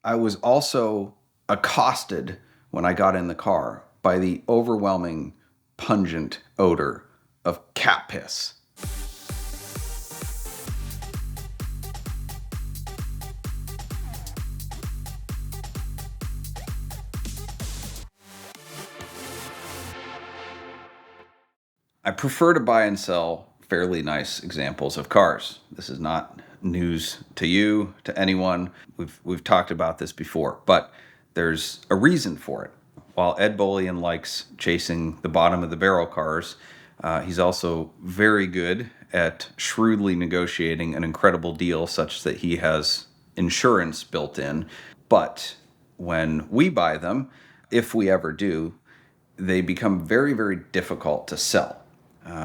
I was also accosted when I got in the car by the overwhelming pungent odor of cat piss. I prefer to buy and sell fairly nice examples of cars. This is not news to you, to anyone. We've talked about this before, but there's a reason for it. While Ed Bolian likes chasing the bottom of the barrel cars, he's also very good at shrewdly negotiating an incredible deal such that he has insurance built in. But when we buy them, if we ever do, they become very, very difficult to sell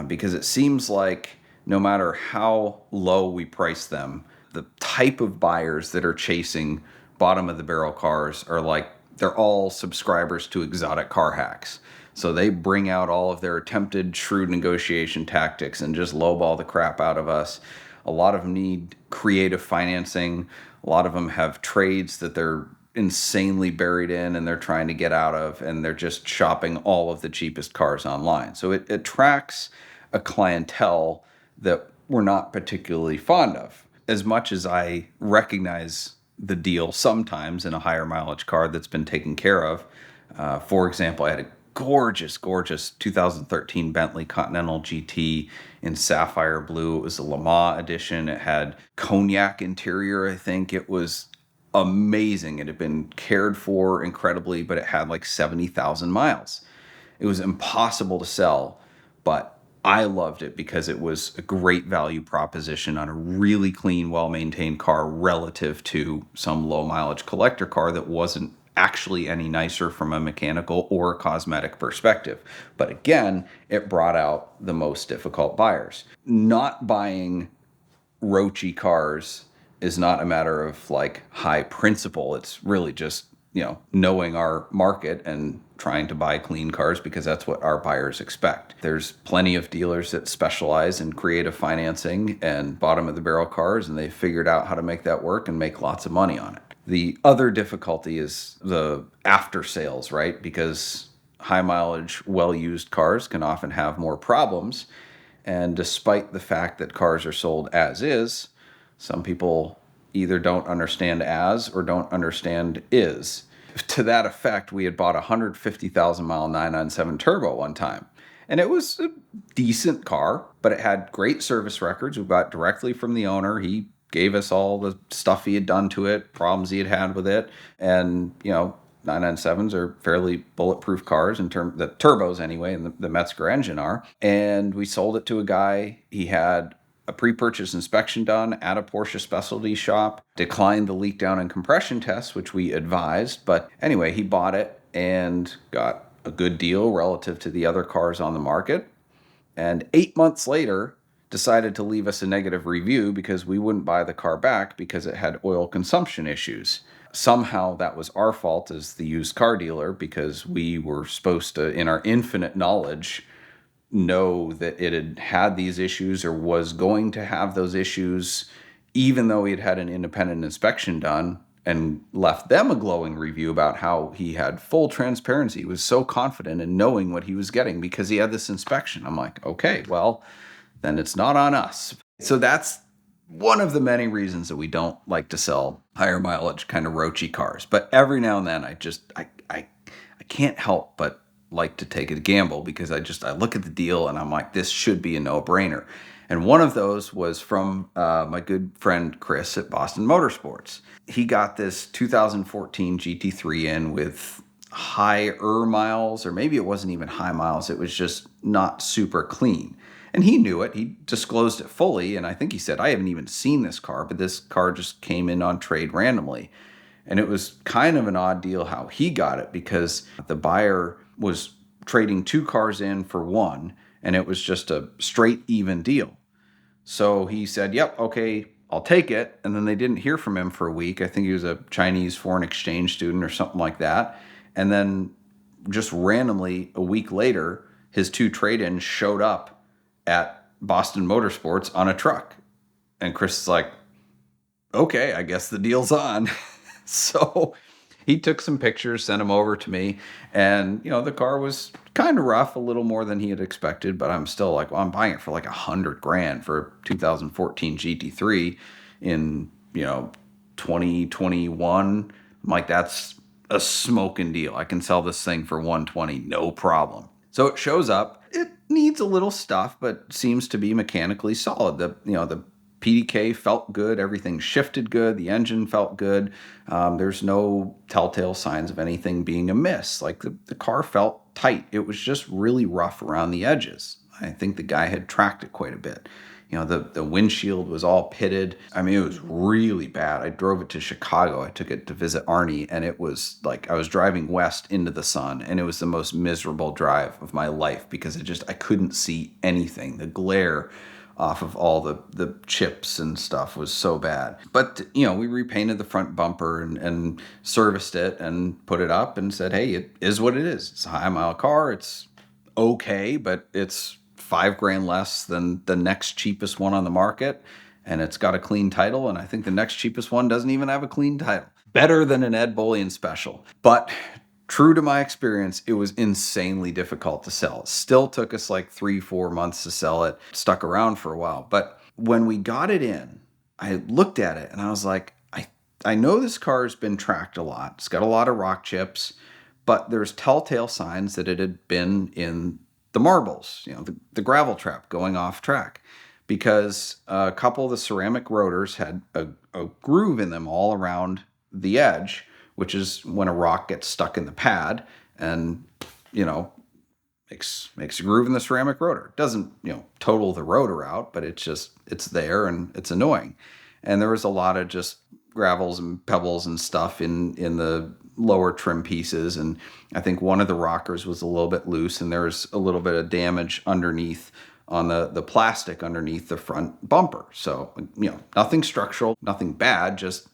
because it seems like no matter how low we price them, the type of buyers that are chasing bottom of the barrel cars are like they're all subscribers to Exotic Car Hacks. So they bring out all of their attempted shrewd negotiation tactics and just lowball the crap out of us. A lot of them need creative financing. A lot of them have trades that they're insanely buried in and they're trying to get out of, and they're just shopping all of the cheapest cars online. So it attracts a clientele that we're not particularly fond of. As much as I recognize the deal sometimes in a higher mileage car that's been taken care of. For example, I had a gorgeous 2013 Bentley Continental GT in sapphire blue. It was a Le Mans edition. It had cognac interior, I think. It was amazing. It had been cared for incredibly, but it had like 70,000 miles. It was impossible to sell, but I loved it because it was a great value proposition on a really clean, well-maintained car relative to some low-mileage collector car that wasn't actually any nicer from a mechanical or cosmetic perspective. But again, it brought out the most difficult buyers. Not buying roachy cars is not a matter of like high principle. It's really just, knowing our market and trying to buy clean cars because that's what our buyers expect. There's plenty of dealers that specialize in creative financing and bottom of the barrel cars, and they figured out how to make that work and make lots of money on it. The other difficulty is the after sales, right? Because high mileage, well-used cars can often have more problems. And despite the fact that cars are sold as is, some people either don't understand as or don't understand is. To that effect, we had bought a 150,000 mile 997 turbo one time. And it was a decent car, but it had great service records. We bought directly from the owner. He gave us all the stuff he had done to it, problems he had had with it. And, 997s are fairly bulletproof cars in terms, the turbos anyway, and the Metzger engine are. And we sold it to a guy. He had a pre-purchase inspection done at a Porsche specialty shop, declined the leak down and compression tests, which we advised. But anyway, he bought it and got a good deal relative to the other cars on the market. And 8 months later, decided to leave us a negative review because we wouldn't buy the car back because it had oil consumption issues. Somehow that was our fault as the used car dealer because we were supposed to, in our infinite knowledge, know that it had had these issues or was going to have those issues, even though he had had an independent inspection done and left them a glowing review about how he had full transparency. He was so confident in knowing what he was getting because he had this inspection. I'm like, okay, well, then it's not on us. So that's one of the many reasons that we don't like to sell higher mileage kind of roachy cars. But every now and then I can't help but like to take a gamble because I look at the deal and I'm like, this should be a no-brainer. And one of those was from my good friend Chris at Boston Motorsports. He got this 2014 GT3 in with higher miles, or maybe it wasn't even high miles. It was just not super clean. And he knew it. He disclosed it fully. And I think he said, I haven't even seen this car, but this car just came in on trade randomly. And it was kind of an odd deal how he got it because the buyer was trading two cars in for one, and it was just a straight even deal. So he said, yep, okay, I'll take it. And then they didn't hear from him for a week. I think he was a Chinese foreign exchange student or something like that. And then just randomly a week later, his two trade-ins showed up at Boston Motorsports on a truck. And Chris is like, okay, I guess the deal's on. So he took some pictures, sent them over to me, and the car was kind of rough, a little more than he had expected, but I'm still like, well, I'm buying it for like 100 grand for a 2014 GT3 in 2021. I'm like, that's a smoking deal. I can sell this thing for 120, no problem. So it shows up. It needs a little stuff, but seems to be mechanically solid. The PDK felt good. Everything shifted good. The engine felt good. There's no telltale signs of anything being amiss. Like the car felt tight. It was just really rough around the edges. I think the guy had tracked it quite a bit. The windshield was all pitted. I mean, it was really bad. I drove it to Chicago. I took it to visit Arnie, and it was like I was driving west into the sun, and it was the most miserable drive of my life because I couldn't see anything. The glare off of all the chips and stuff was so bad. But, we repainted the front bumper and serviced it and put it up and said, hey, it is what it is. It's a high mile car. It's okay, but it's 5 grand less than the next cheapest one on the market, and it's got a clean title, and I think the next cheapest one doesn't even have a clean title. Better than an Ed Bullion special. But true to my experience, it was insanely difficult to sell. It still took us like 3-4 months to sell it. Stuck around for a while. But when we got it in, I looked at it and I was like, I know this car has been tracked a lot. It's got a lot of rock chips, but there's telltale signs that it had been in the marbles, the gravel trap going off track, because a couple of the ceramic rotors had a groove in them all around the edge, which is when a rock gets stuck in the pad and, makes a groove in the ceramic rotor. It doesn't, total the rotor out, but it's there and it's annoying. And there was a lot of just gravels and pebbles and stuff in the lower trim pieces, and I think one of the rockers was a little bit loose, and there was a little bit of damage underneath on the plastic underneath the front bumper. So, nothing structural, nothing bad, just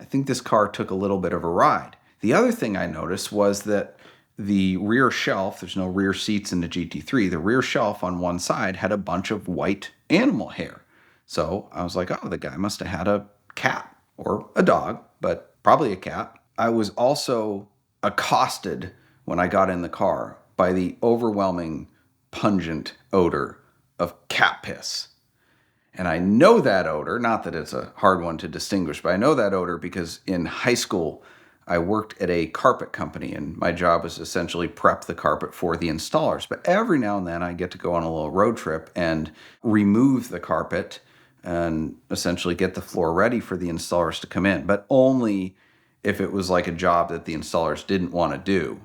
I think this car took a little bit of a ride. The other thing I noticed was that the rear shelf, there's no rear seats in the GT3, the rear shelf on one side had a bunch of white animal hair. So I was like, oh, the guy must have had a cat or a dog, but probably a cat. I was also accosted when I got in the car by the overwhelming pungent odor of cat piss. And I know that odor, not that it's a hard one to distinguish, but I know that odor because in high school, I worked at a carpet company, and my job was essentially prep the carpet for the installers. But every now and then I get to go on a little road trip and remove the carpet and essentially get the floor ready for the installers to come in, but only if it was like a job that the installers didn't want to do.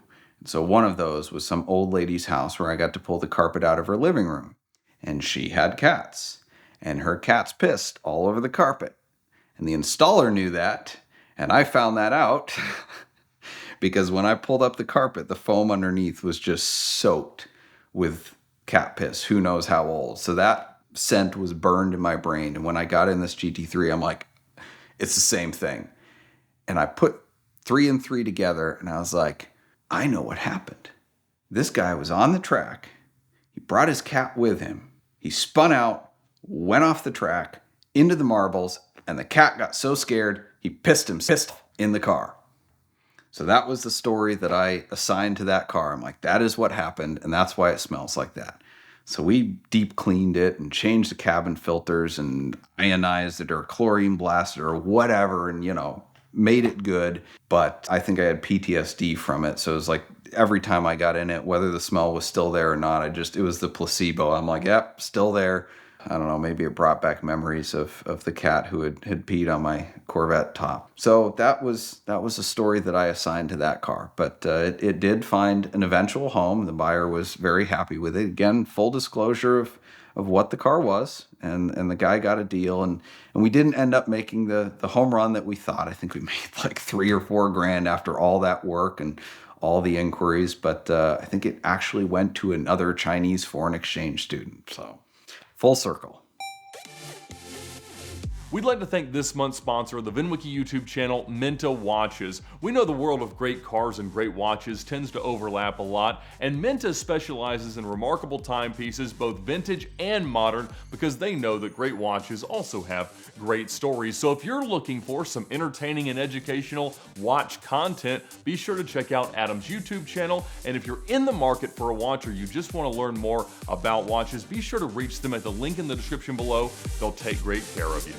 So one of those was some old lady's house where I got to pull the carpet out of her living room, and she had cats, and her cats pissed all over the carpet. And the installer knew that, and I found that out because when I pulled up the carpet, the foam underneath was just soaked with cat piss, who knows how old. So that scent was burned in my brain, and when I got in this GT3, I'm like, it's the same thing. And I put 3 and 3 together, and I was like, I know what happened. This guy was on the track. He brought his cat with him. He spun out, went off the track, into the marbles, and the cat got so scared, he pissed in the car. So that was the story that I assigned to that car. I'm like, that is what happened, and that's why it smells like that. So we deep cleaned it and changed the cabin filters and ionized it or chlorine blasted or whatever, and, made it good. But I think I had PTSD from it. So it was like every time I got in it, whether the smell was still there or not, it was the placebo. I'm like, yep, still there. I don't know, maybe it brought back memories of the cat who had peed on my Corvette top. So that was a story that I assigned to that car. But it did find an eventual home. The buyer was very happy with it. Again, full disclosure of what the car was, and the guy got a deal. And we didn't end up making the home run that we thought. I think we made like 3 or 4 grand after all that work and all the inquiries. But I think it actually went to another Chinese foreign exchange student. So full circle. We'd like to thank this month's sponsor of the VINwiki YouTube channel, Minta Watches. We know the world of great cars and great watches tends to overlap a lot, and Minta specializes in remarkable timepieces, both vintage and modern, because they know that great watches also have great stories. So if you're looking for some entertaining and educational watch content, be sure to check out Adam's YouTube channel. And if you're in the market for a watch or you just want to learn more about watches, be sure to reach them at the link in the description below. They'll take great care of you.